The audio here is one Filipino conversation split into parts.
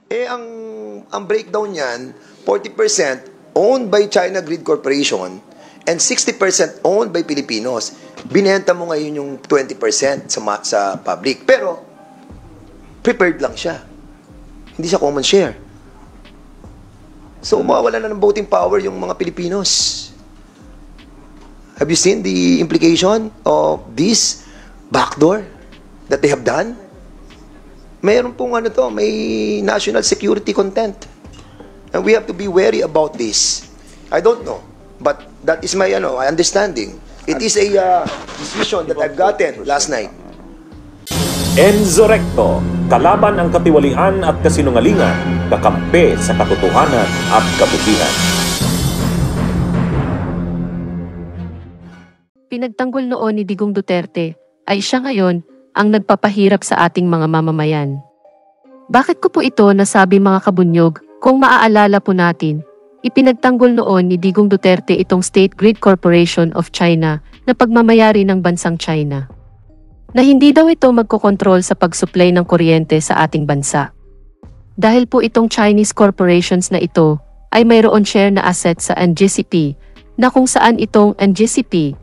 Ang breakdown niyan, 40% owned by China Grid Corporation and 60% owned by Filipinos. Binenta mo ngayon yung 20% sa public. Pero, prepared lang siya. Hindi siya common share. So, mawawala na ng voting power yung mga Pilipinos. Have you seen the implication of this backdoor that they have done? Mayroon pong may national security content. And we have to be wary about this. I don't know, but that is my understanding. It is a decision that I've gotten last night. Enzo Recto, kalaban ang katiwalian at kasinungalingan, kakampi sa katotohanan at kabutihan. Pinagtanggol noon ni Digong Duterte ay siya ngayon ang nagpapahirap sa ating mga mamamayan. Bakit ko po ito nasabi mga kabunyog? Kung maaalala po natin, ipinagtanggol noon ni Digong Duterte itong State Grid Corporation of China na pagmamayari ng bansang China, na hindi daw ito magkokontrol sa pagsupply ng kuryente sa ating bansa. Dahil po itong Chinese corporations na ito ay mayroon share na asset sa NGCP, na kung saan itong NGCP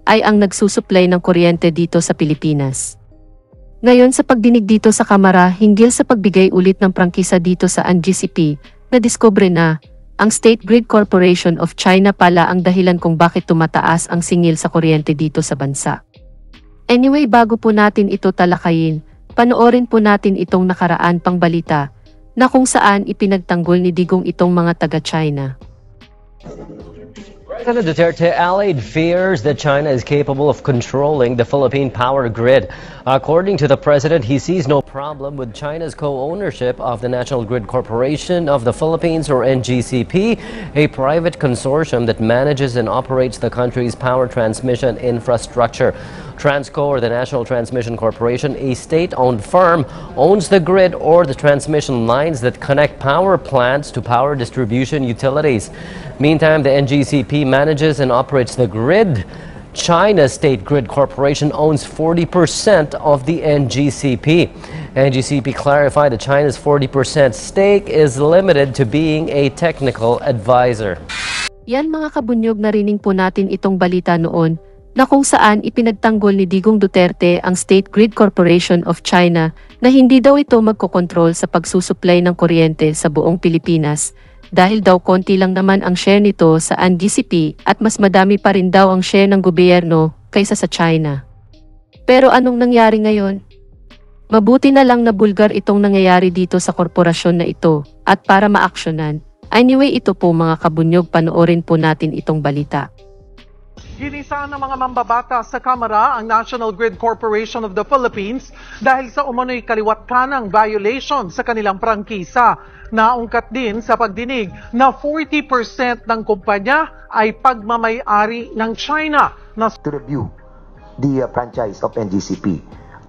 ay ang nagsusupply ng kuryente dito sa Pilipinas. Ngayon sa pagdinig dito sa Kamara hinggil sa pagbigay ulit ng prangkisa dito sa NGCP, nadiskubre na ang State Grid Corporation of China pala ang dahilan kung bakit tumataas ang singil sa kuryente dito sa bansa. Anyway, bago po natin ito talakayin, panoorin po natin itong nakaraan pang balita na kung saan ipinagtanggol ni Digong itong mga taga-China. President Duterte allayed fears that China is capable of controlling the Philippine power grid. According to the president, he sees no problem with China's co-ownership of the National Grid Corporation of the Philippines, or NGCP, a private consortium that manages and operates the country's power transmission infrastructure. Transco, or the National Transmission Corporation, a state-owned firm, owns the grid or the transmission lines that connect power plants to power distribution utilities. Meantime, the NGCP manages and operates the grid. China's State Grid Corporation owns 40% of the NGCP. NGCP clarified that China's 40% stake is limited to being a technical advisor. Yan mga kabunyog, narinig po natin itong balita noon na kung saan ipinagtanggol ni Digong Duterte ang State Grid Corporation of China na hindi daw ito magkokontrol sa pagsusupply ng kuryente sa buong Pilipinas dahil daw konti lang naman ang share nito sa NGCP at mas madami pa rin daw ang share ng gobyerno kaysa sa China. Pero anong nangyari ngayon? Mabuti na lang na bulgar itong nangyayari dito sa korporasyon na ito at para maaksyonan. Anyway, ito po mga kabunyog, panoorin po natin itong balita. Ginisa ng mga mambabata sa Kamara ang National Grid Corporation of the Philippines dahil sa umano'y kaliwat-kanang violation sa kanilang prangkisa. Naungkat din sa pagdinig na 40% ng kumpanya ay pagmamay-ari ng China. To review the franchise of NGCP.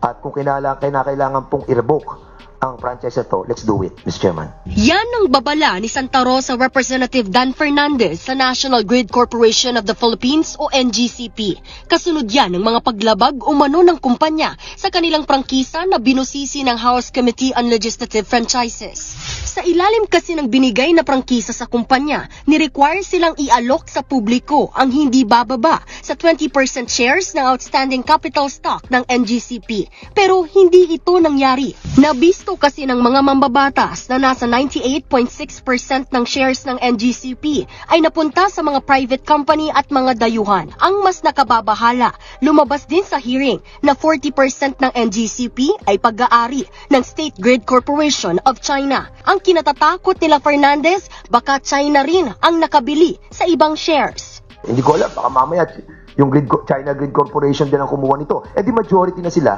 At kung kailangan pong i-revoke ang franchise na to, let's do it, Mr. Chairman. Yan ang babala ni Santa Rosa Representative Dan Fernandez sa National Grid Corporation of the Philippines o NGCP. Kasunod yan ng mga paglabag umano ng kumpanya sa kanilang prangkisa na binusisi ng House Committee on Legislative Franchises. Sa ilalim kasi ng binigay na prangkisa sa kumpanya, ni-require silang i-alok sa publiko ang hindi bababa sa 20% shares ng outstanding capital stock ng NGCP. Pero hindi ito nangyari. Nabisto kasi ng mga mambabatas na nasa 98.6% ng shares ng NGCP ay napunta sa mga private company at mga dayuhan. Ang mas nakababahala, lumabas din sa hearing na 40% ng NGCP ay pag-aari ng State Grid Corporation of China. Ang kinatatakot nila Fernandez, baka China rin ang nakabili sa ibang shares. Hindi ko alam, baka mamaya yung China Grid Corporation din ang kumuha nito. Eh di majority na sila.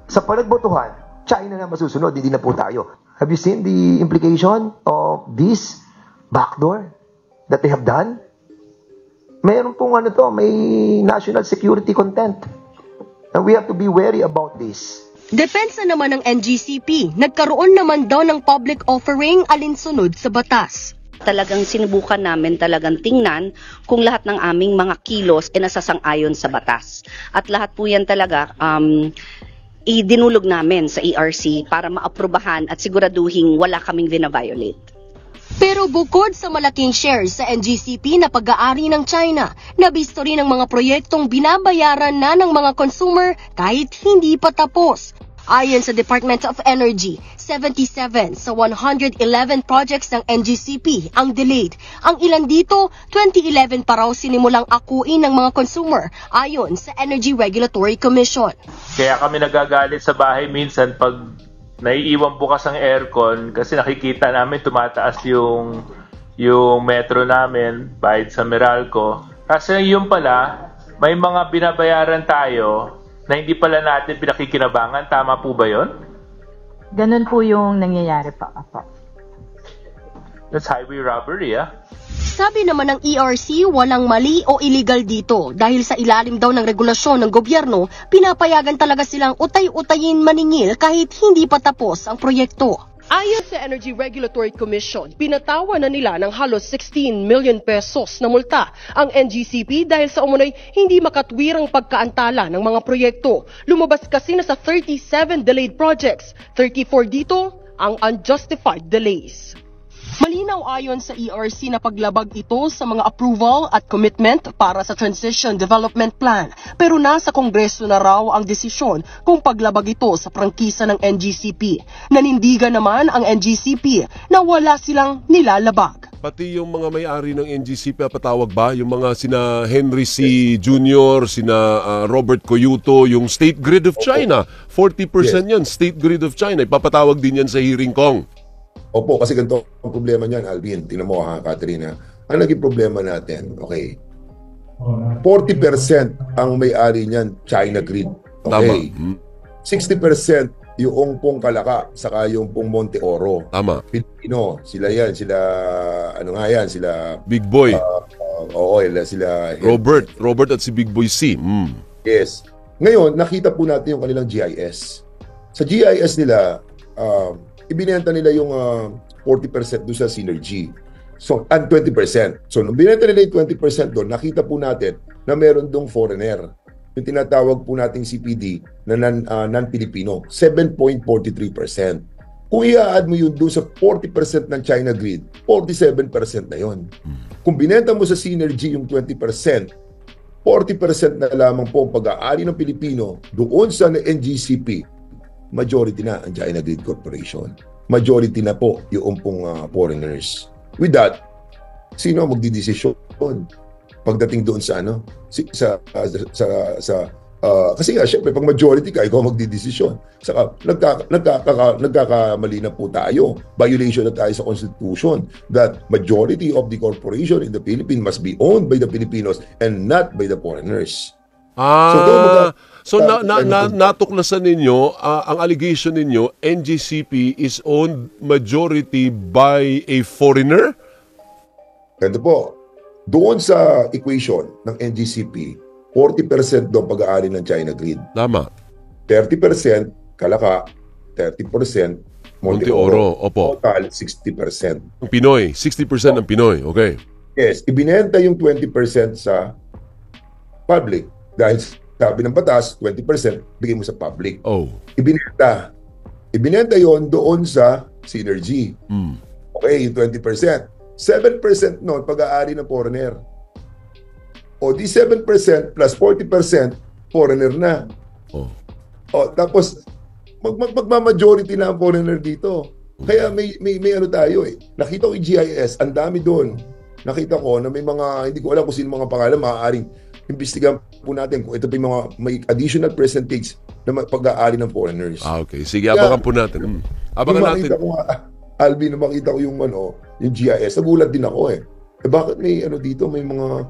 Sa panagbotohan, China na masusunod, hindi na po tayo. Have you seen the implication of this backdoor that they have done? Mayroon pong may national security content. And we have to be wary about this. Depensa naman ng NGCP, nagkaroon naman daw ng public offering alinsunod sa batas. Talagang sinubukan namin talagang tingnan kung lahat ng aming mga kilos ay nasasang-ayon sa batas. At lahat po yan talaga idinulog namin sa ERC para maaprubahan at siguraduhin wala kaming vina-violate. Pero bukod sa malaking shares sa NGCP na pag-aari ng China, nabisto rin ang mga proyektong binabayaran na ng mga consumer kahit hindi pa tapos. Ayon sa Department of Energy, 77 sa 111 projects ng NGCP ang delayed. Ang ilan dito, 2011 pa raw sinimulang akuin ng mga consumer ayon sa Energy Regulatory Commission. Kaya kami nagagalit sa bahay minsan pag naiiwan bukas ang aircon kasi nakikita namin tumataas yung metro namin bayad sa Meralco. Kasi yun pala, may mga binabayaran tayo na hindi pala natin pinakikinabangan. Tama po ba yun? Ganun po yung nangyayari pa. That's highway robbery, ah. Sabi naman ng ERC, walang mali o illegal dito dahil sa ilalim daw ng regulasyon ng gobyerno, pinapayagan talaga silang utay-utayin maningil kahit hindi pa tapos ang proyekto. Ayon sa Energy Regulatory Commission, pinatawa na nila ng halos 16 million pesos na multa ang NGCP dahil sa umunoy hindi makatwirang pagkaantala ng mga proyekto. Lumabas kasi na sa 37 delayed projects, 34 dito ang unjustified delays. Malinaw ayon sa ERC na paglabag ito sa mga approval at commitment para sa Transition Development Plan. Pero nasa Kongreso na raw ang desisyon kung paglabag ito sa prangkisa ng NGCP. Nanindigan naman ang NGCP na wala silang nilalabag. Pati yung mga may-ari ng NGCP, patawag ba? Yung mga sina Henry C. Jr., sina Robert Coyuto, yung State Grid of China. 40% yan, State Grid of China. Ipapatawag din yan sa hearing, Kong. Opo, kasi ganito ang problema niyan, Alvin. Tingnan mo ha, Katrina. Ang naging problema natin, okay, 40% ang may-ari niyan, China Grid. Okay. Tama. 60% yung pong Calaca, saka yung pong Monte Oro. Tama. Pilipino, sila yan, sila Big Boy. Oo, sila Robert at si Big Boy C. Yes. Ngayon, nakita po natin yung kanilang GIS. Sa GIS nila, ibinenta nila yung 40% doon sa Synergy. So, and 20%. So, nung binenta nila yung 20% doon, nakita po natin na meron doong foreigner. Yung tinatawag po nating CPD na non-Filipino. 7.43%. Kung i-add mo yun doon sa 40% ng China Grid, 47% na yun. Kung binenta mo sa Synergy yung 20%, 40% na lamang po ang pag-aari ng Pilipino doon sa NGCP, majority na ang China Grid Corporation. Majority na po yung pong foreigners. With that, sino ang magdidesisyon pagdating doon sa kasi nga syempre pag majority ka, ikaw magdidesisyon. Saka nagkakamali na po tayo. Violation na tayo sa Constitution that majority of the corporation in the Philippines must be owned by the Filipinos and not by the foreigners. So natuklasan ninyo, ang allegation ninyo, NGCP is owned majority by a foreigner? Ganito po, doon sa equation ng NGCP, 40% doon pag-aari ng China Grid. Tama. 30% Calaca, 30% Monte Oro. Opo. Total, 60%. Ang Pinoy, 60% ang Pinoy. Okay. Yes, ibinenta yung 20% sa public. Dahil sabi ng batas, 20% bigay mo sa public. Oh. Ibinenta yon doon sa Synergy. Okay, yung 20%. 7% noon pag-aari ng foreigner. O di 7% plus 40% foreigner na. Tapos magma-majority na ang foreigner dito. Kaya may ano tayo eh. Nakita ko yung GIS, ang dami doon. Nakita ko na may mga, hindi ko alam kung sino mga pangalan, maaaring imbestigahan po natin kung ito pa yung mga may additional percentage na pag-aari ng foreigners. Okay. Sige, abangan po natin. Abangan natin. Alvin, makita ko yung GIS. Nagulat din ako eh. Bakit may dito, may mga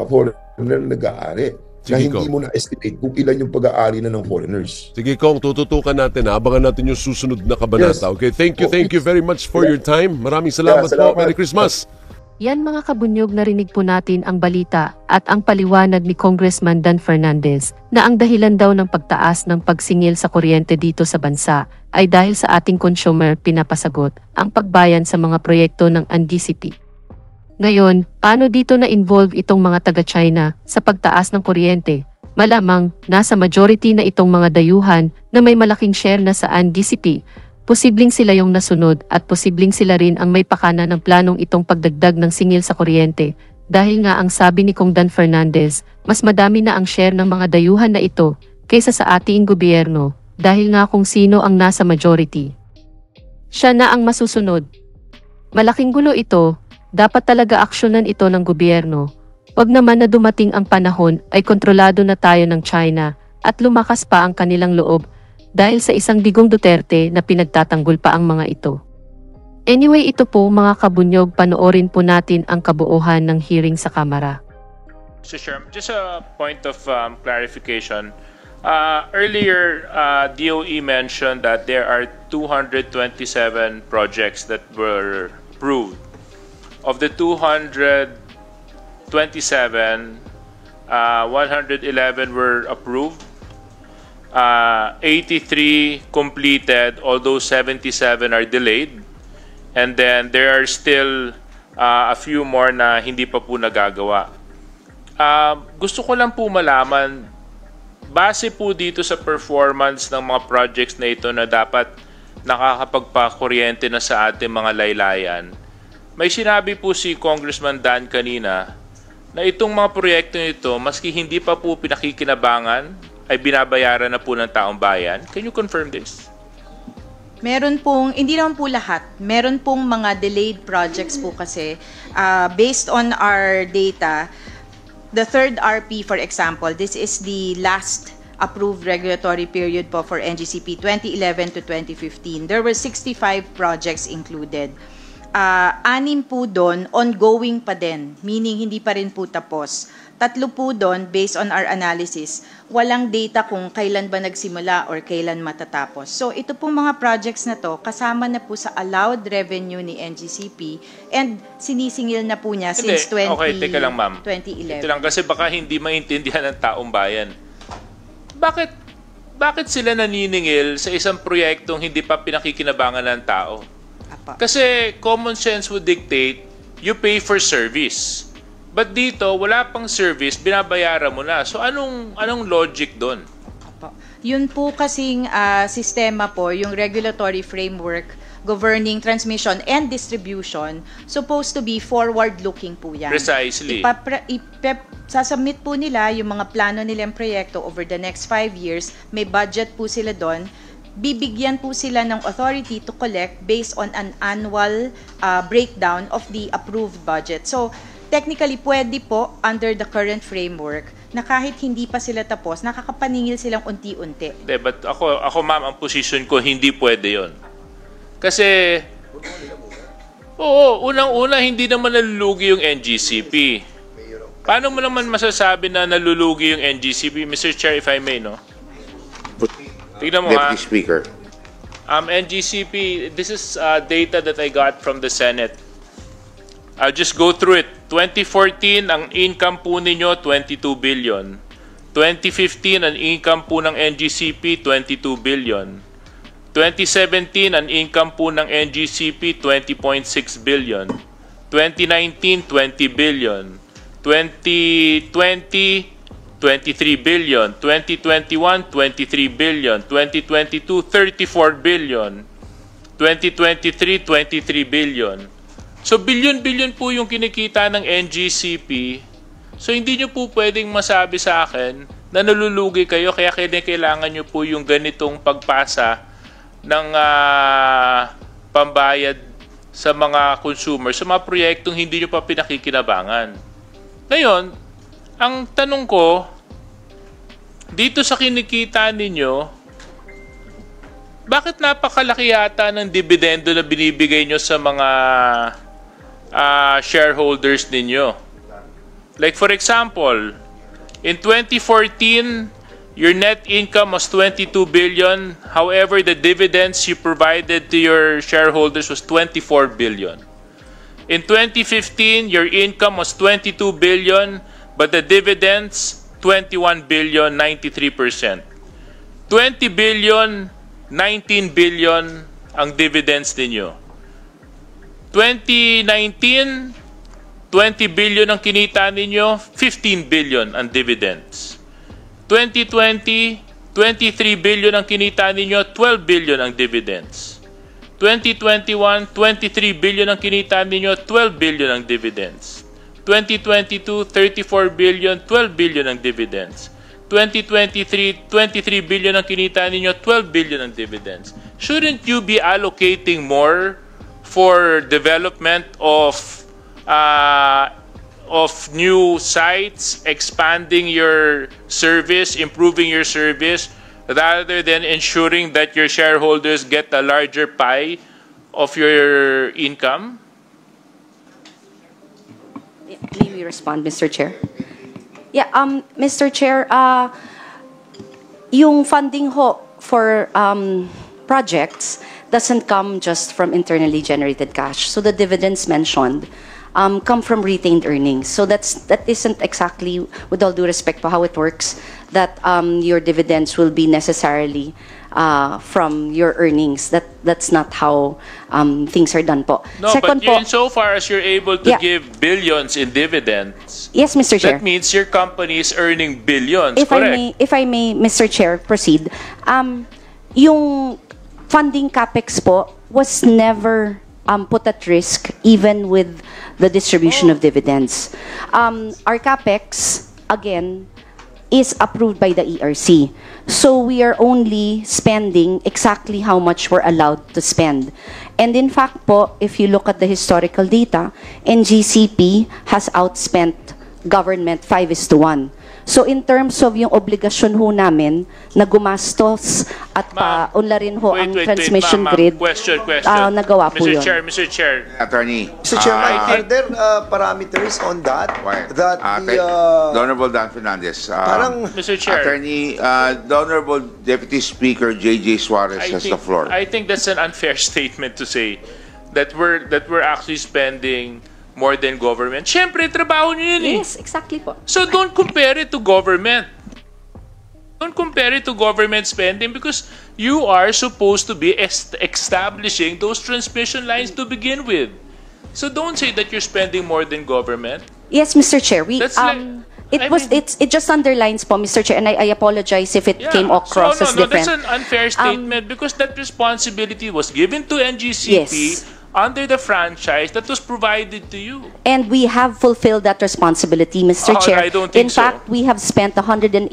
foreigner na nag-aari? Na hindi mo na-estimate kung ilan yung pag-aari na ng foreigners. Sige, Kong, tututukan natin. Abangan natin yung susunod na kabanata. Yes. Okay, thank you very much for your time. Maraming salamat po. Merry Christmas. Yan mga kabunyog, narinig po natin ang balita at ang paliwanag ni Congressman Dan Fernandez na ang dahilan daw ng pagtaas ng pagsingil sa kuryente dito sa bansa ay dahil sa ating consumer pinapasagot ang pagbayan sa mga proyekto ng NGCP. Ngayon, paano dito na-involve itong mga taga-China sa pagtaas ng kuryente? Malamang, nasa majority na itong mga dayuhan na may malaking share na sa NGCP, posibleng sila yung nasunod at posibleng sila rin ang may pakana ng planong itong pagdagdag ng singil sa kuryente. Dahil nga ang sabi ni Kong Dan Fernandez, mas madami na ang share ng mga dayuhan na ito kaysa sa ating gobyerno dahil nga kung sino ang nasa majority. Siya na ang masusunod. Malaking gulo ito, dapat talaga aksyonan ito ng gobyerno. Wag naman na dumating ang panahon ay kontrolado na tayo ng China at lumakas pa ang kanilang loob dahil sa isang Digong Duterte na pinagtatanggol pa ang mga ito. Anyway, ito po mga kabunyog, panoorin po natin ang kabuuhan ng hearing sa Kamara. Mr. Chairman, just a point of clarification. Earlier, DOE mentioned that there are 227 projects that were approved. Of the 227, 111 were approved, 83 completed, although 77 are delayed, and then there are still a few more na hindi pa po nagagawa. Gusto ko lang po malaman, base po dito sa performance ng mga projects na ito na dapat nakakapagpakuryente na sa ating mga laylayan, may sinabi po si Congressman Dan kanina na itong mga proyekto nito, maski hindi pa po pinakikinabangan, ay binabayaran na po ng taong bayan. Can you confirm this? Meron pong, hindi naman po lahat, meron pong mga delayed projects po kasi based on our data, the third RP, for example, this is the last approved regulatory period po for NGCP 2011 to 2015. There were 65 projects included. 6 po doon, ongoing pa din, meaning hindi pa rin po tapos. 3 po doon, based on our analysis, walang data kung kailan ba nagsimula or kailan matatapos. So ito pong mga projects na to, kasama na po sa allowed revenue ni NGCP and sinisingil na po niya since 2011. Okay, teka lang ma'am. Ito lang kasi baka hindi maintindihan ng taong bayan. Bakit sila naniningil sa isang proyektong hindi pa pinakikinabangan ng tao? Kasi common sense would dictate you pay for service. But dito, wala pang service, binabayaran mo na. So anong logic doon? Yun po kasing sistema po, yung regulatory framework governing transmission and distribution, supposed to be forward-looking po yan. Precisely. Sasubmit po nila yung mga plano nilang proyekto over the next 5 years, may budget po sila doon, bibigyan po sila ng authority to collect based on an annual breakdown of the approved budget. So, technically, pwede po, under the current framework, na kahit hindi pa sila tapos, nakakapaningil silang unti-unti. But ako ma'am, ang position ko, hindi pwede yon. Kasi, unang-una, hindi naman nalulugi yung NGCP. Paano mo naman masasabi na nalulugi yung NGCP? Mr. Chair, if I may, no? Tignan mo Deputy Speaker. NGCP, this is data that I got from the Senate. I'll just go through it. 2014, ang income po ninyo, 22 billion. 2015, ang income po ng NGCP, 22 billion. 2017, ang income po ng NGCP, 20.6 billion. 2019, 20 billion. 2020, 23 billion, 2021, 23 billion, 2022, 34 billion, 2023, 23 billion. So billion-billion po yung kinikita ng NGCP. So hindi nyo po pwedeng masabi sa akin na nalulugi kayo kaya kailangan nyo po yung ganitong pagpasa ng pambayad sa mga consumers sa mga proyektong hindi nyo pa pinakikinabangan. Ngayon, ang tanong ko, dito sa kinikita ninyo, bakit napakalaki yata ng dividendo na binibigay nyo sa mga shareholders ninyo? Like for example, in 2014, your net income was 22 billion. However, the dividends you provided to your shareholders was 24 billion. In 2015, your income was 22 billion. But the dividends, 21 billion, 93%. 20 billion, 19 billion ang dividends ninyo. 2019, 20 billion ang kinita ninyo, 15 billion ang dividends. 2020, 23 billion ang kinita ninyo, 12 billion ang dividends. 2021, 23 billion ang kinita ninyo, 12 billion ang dividends. 2022, 34 billion, 12 billion ang dividends. 2023, 23 billion ang kinita ninyo, 12 billion ang dividends. Shouldn't you be allocating more for development of new sites, expanding your service, improving your service, rather than ensuring that your shareholders get a larger pie of your income? May we respond, Mr. Chair? Yeah, Mr. Chair, yung funding ho for projects doesn't come just from internally generated cash. So the dividends mentioned come from retained earnings. So that isn't exactly, with all due respect to how it works, that your dividends will be necessarily from your earnings. That's not how things are done po. No, Second but insofar as you're able to give billions in dividends, yes, Mr. Chair. that means your company is earning billions, If I may, Mr. Chair, proceed. Yung funding capex po was never put at risk, even with the distribution of dividends. Our capex, again, is approved by the ERC. So we are only spending exactly how much we're allowed to spend. And in fact po, if you look at the historical data, NGCP has outspent government 5:1. So in terms of yung obligasyon ho namin na gumastos at paunlarin ho ang transmission grid, question. nagawa po yun. Mr. Chair. Attorney. Mr. Chairman, are there parameters on that? That the Honorable Dan Fernandez. Mr. Chair. Attorney, the Honorable Deputy Speaker J.J. Suarez has the floor. I think that's an unfair statement to say that we're actually spending more than government. Siyempre, trabaho nyo yun eh. Yes, exactly po. So don't compare it to government. Don't compare it to government spending because you are supposed to be establishing those transmission lines to begin with. So don't say that you're spending more than government. Yes, Mr. Chair. It just underlines po, Mr. Chair, and I apologize if it came across as different. That's an unfair statement because that responsibility was given to NGCP under the franchise that was provided to you. And we have fulfilled that responsibility, Mr. Chair. I don't think In fact, we have spent 182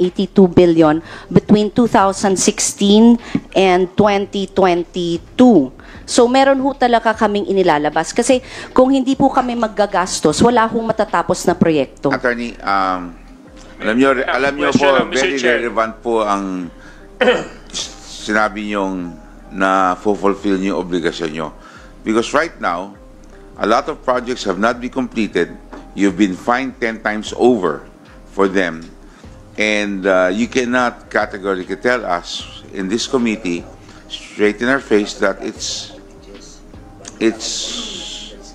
billion between 2016 and 2022. So meron ho talaga kaming inilalabas. Kasi kung hindi po kami maggagastos, wala hong matatapos na proyekto. Attorney, alam nyo po, very relevant po ang sinabi nyong na fulfill nyo obligasyon nyo. Because right now, a lot of projects have not been completed. You've been fined 10 times over for them. And you cannot categorically tell us in this committee, straight in our face, that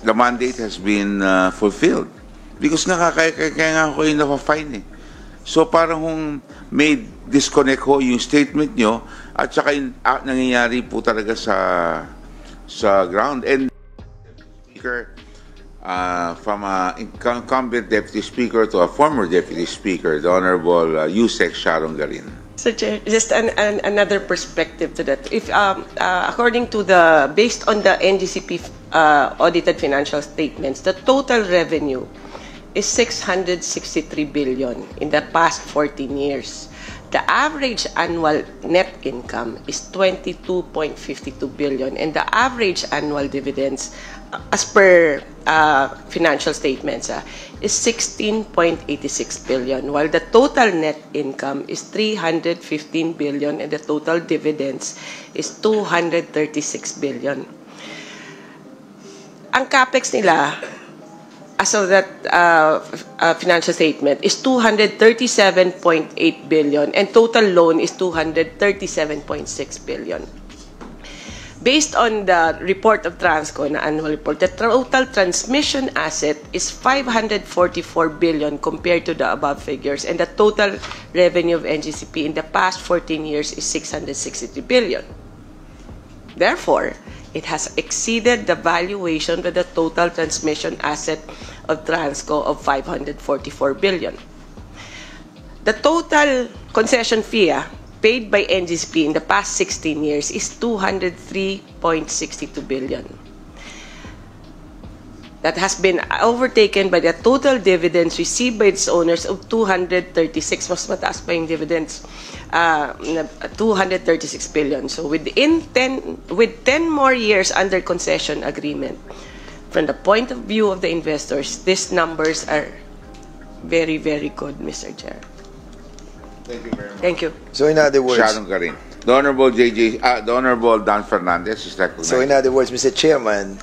the mandate has been fulfilled. Because kaya nga ako yung napafine eh. So parang may disconnect ho yung statement nyo at saka yung nangyayari po talaga sa ground. And from an incumbent deputy speaker to a former deputy speaker, the Honorable Yusek Sharon Garin. Sir Chair, just another perspective to that. If according to based on the NGCP audited financial statements, the total revenue is 663 billion in the past 14 years. The average annual net income is 22.52 billion, and the average annual dividends, as per financial statements, is 16.86 billion, while the total net income is 315 billion, and the total dividends is 236 billion. Ang capex nila, as of that financial statement, is 237.8 billion and total loan is 237.6 billion. Based on the report of Transco, na annual report, the total transmission asset is 544 billion compared to the above figures, and the total revenue of NGCP in the past 14 years is 663 billion. Therefore, it has exceeded the valuation of the total transmission asset of Transco of 544 billion. The total concession fee paid by NGCP in the past 16 years is 203.62 billion. That has been overtaken by the total dividends received by its owners of 236, mas mataas pa yung dividends, 236 billion. So with 10 more years under concession agreement, from the point of view of the investors, these numbers are very, very good, Mr. Chair. Thank you very much. Thank you. So in other words, Sharon Karin. The Honorable Dan Fernandez is recognized. So in other words, Mr. Chairman,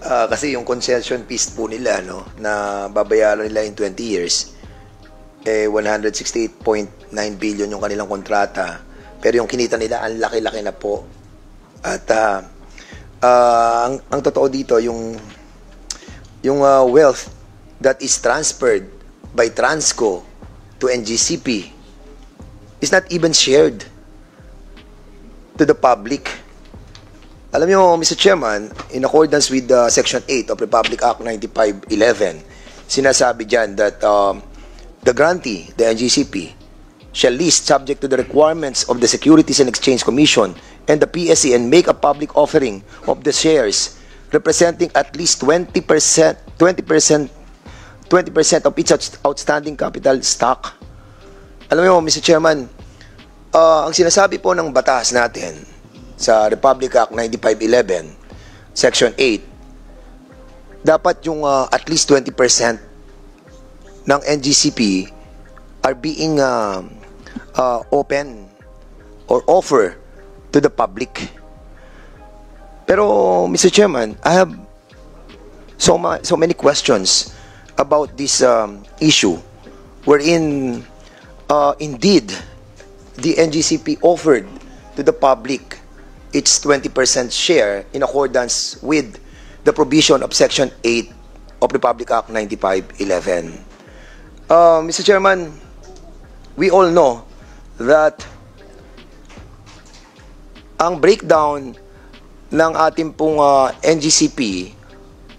kasi yung concession fees po nila, no, na babayaran nila in 20 years, 168.9 billion yung kanilang kontrata. Pero yung kinita nila, ang laki-laki na po. At ang totoo dito, yung wealth that is transferred by Transco to NGCP is not even shared to the public. Alam nyo, Mr. Chairman, in accordance with Section 8 of Republic Act 9511, sinasabi dyan that the grantee, the NGCP, shall list subject to the requirements of the Securities and Exchange Commission and the PSE and make a public offering of the shares representing at least 20% of its outstanding capital stock. Alam mo, Mr. Chairman, ang sinasabi po ng batas natin sa Republic Act 9511, Section 8, dapat yung at least 20% ng NGCP are being open or offer to the public. Pero, Mr. Chairman, I have so many questions about this issue wherein indeed the NGCP offered to the public its 20% share in accordance with the provision of Section 8 of Republic Act 9511. Mr. Chairman, we all know that ang breakdown ng ating pong NGCP,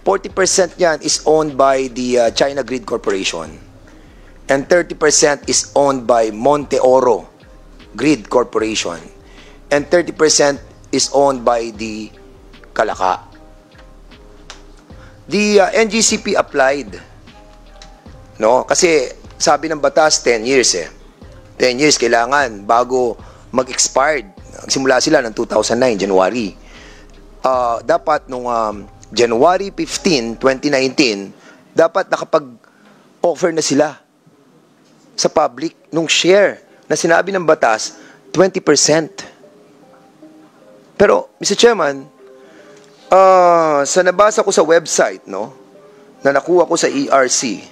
40% yan is owned by the China Grid Corporation and 30% is owned by Monte Oro Grid Corporation and 30% is owned by the Kalaka. The NGCP applied, no? Kasi sabi ng batas 10 years 10 years kailangan bago mag-expired. Simula sila ng 2009 January. Dapat nung January 15, 2019, dapat nakapag-offer na sila sa public nung share na sinabi ng batas 20%. Pero, Mr. Chairman, sa nabasa ko sa website, no, na nakuha ko sa ERC,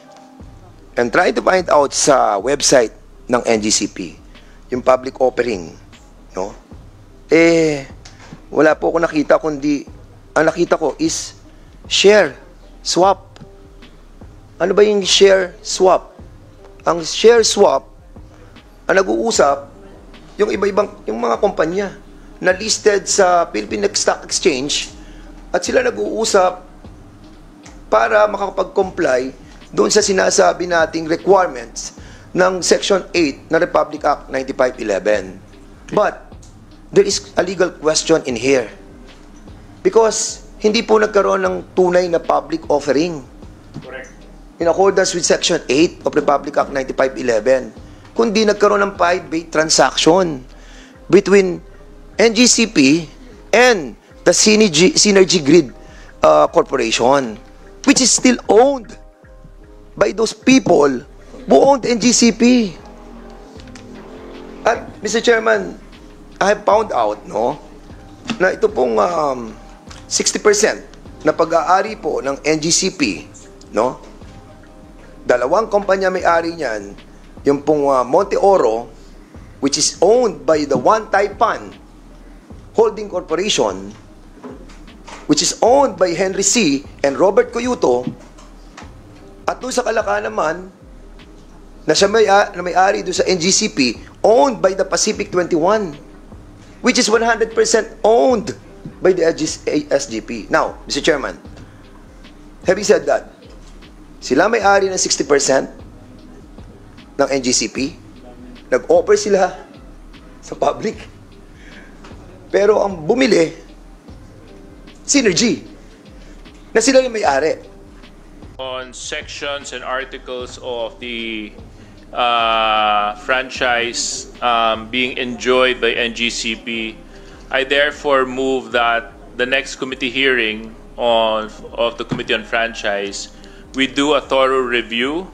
and try to find out sa website ng NGCP, yung public offering, no, wala po ako nakita, kundi, ang nakita ko is share swap. Ano ba yung share swap? Ang share swap, ang nag-uusap, yung iba-ibang, yung mga kumpanya, na listed sa Philippine Stock Exchange at sila nag-uusap para makakapag-comply doon sa sinasabi nating requirements ng Section 8 ng Republic Act 9511. But there is a legal question in here because hindi po nagkaroon ng tunay na public offering. Correct. In accordance with Section 8 of Republic Act 9511, kundi nagkaroon ng private transaction between NGCP and the Synergy Grid Corporation, which is still owned by those people who owned NGCP. At Mr. Chairman, I have found out, no, na ito pong 60% na pag-aari po ng NGCP, no, dalawang kumpanya may-ari niyan, yung pong Monte Oro, which is owned by the One Taipan Holding Corporation, which is owned by Henry C. and Robert Coyuto, at doon sa Kalaka naman, na siya may-ari doon sa NGCP, owned by the Pacific 21, which is 100% owned by the SGP. Now, Mr. Chairman, having said that, sila may-ari ng 60% ng NGCP, Nag-offer sila sa public. Pero ang bumili, Synergy, na sila yung may-ari. On sections and articles of the franchise being enjoyed by NGCP, I therefore move that the next committee hearing of the Committee on Franchise, we do a thorough review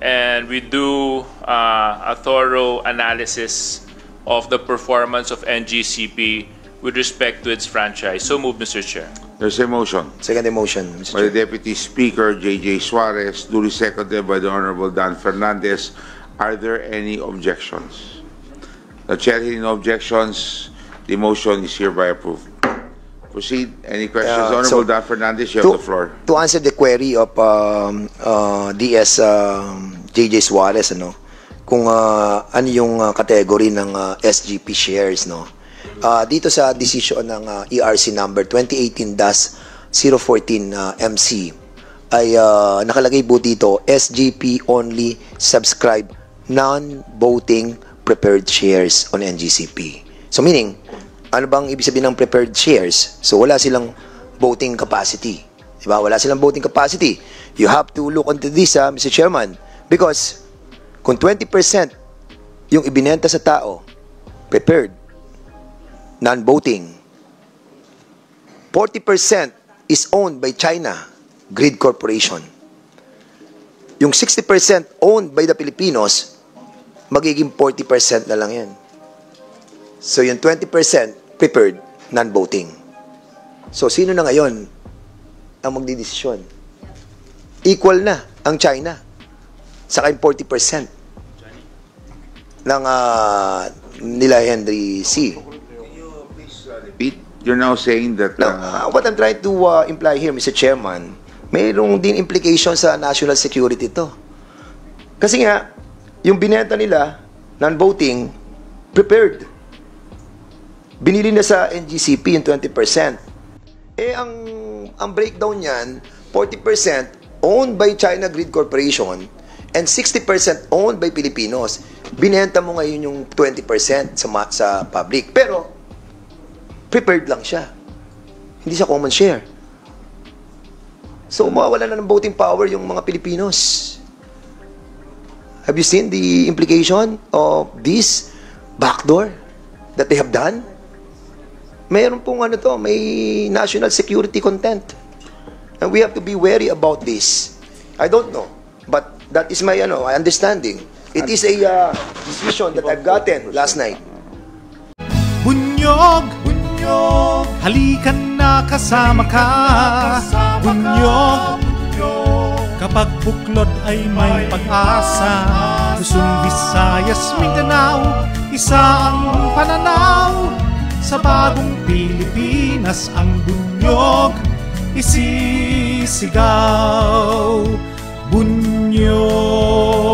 and we do a thorough analysis of the performance of NGCP with respect to its franchise. So move, Mr. Chair. There's a motion. Second motion, Mr. By the Chair. Deputy Speaker, J.J. Suarez, duly seconded by the Honorable Dan Fernandez. Are there any objections? The Chair hearing no objections. The motion is hereby approved. Proceed. Any questions? Honorable Dan Fernandez, you have the floor. To answer the query of DS J.J. Suarez, kung ano yung category ng SGP shares, dito sa decision ng ERC number 2018-014 MC ay nakalagay po dito, SGP only subscribe non-voting preferred shares on NGCP. So meaning, ano bang ibig sabihin ng preferred shares? So wala silang voting capacity. Diba? Wala silang voting capacity. You have to look into this, Mr. Chairman, because kung 20% yung ibinenta sa tao, preferred, non-voting, 40% is owned by China Grid Corporation. Yung 60% owned by the Filipinos, magiging 40% na lang yan. So yung 20% preferred, non-voting. So sino na ngayon ang magdidesisyon? Equal na ang China. Saka yung 40% ng nila Henry C. You're now saying that... what I'm trying to imply here, Mr. Chairman, mayroong din implication sa national security to. Kasi nga, yung binenta nila, non-voting, prepared. Binili na sa NGCP yung 20%. Eh, ang breakdown niyan, 40% owned by China Grid Corporation and 60% owned by Filipinos. Binenta mo ngayon yung 20% sa public. Pero, prepared lang siya. Hindi siya common share. So, mawawala na ng voting power yung mga Pilipinos. Have you seen the implication of this backdoor that they have done? Mayroon pong may national security content. And we have to be wary about this. I don't know. But that is my understanding. It is a decision that I've gotten last night. Bunyog! Halikan na kasama ka, Bunyog. Kapag buklod ay may pag-asa, Luzon, Visayas, Mindanao, isa ang pananaw. Sa bagong Pilipinas ang bunyog isisigaw. Bunyog.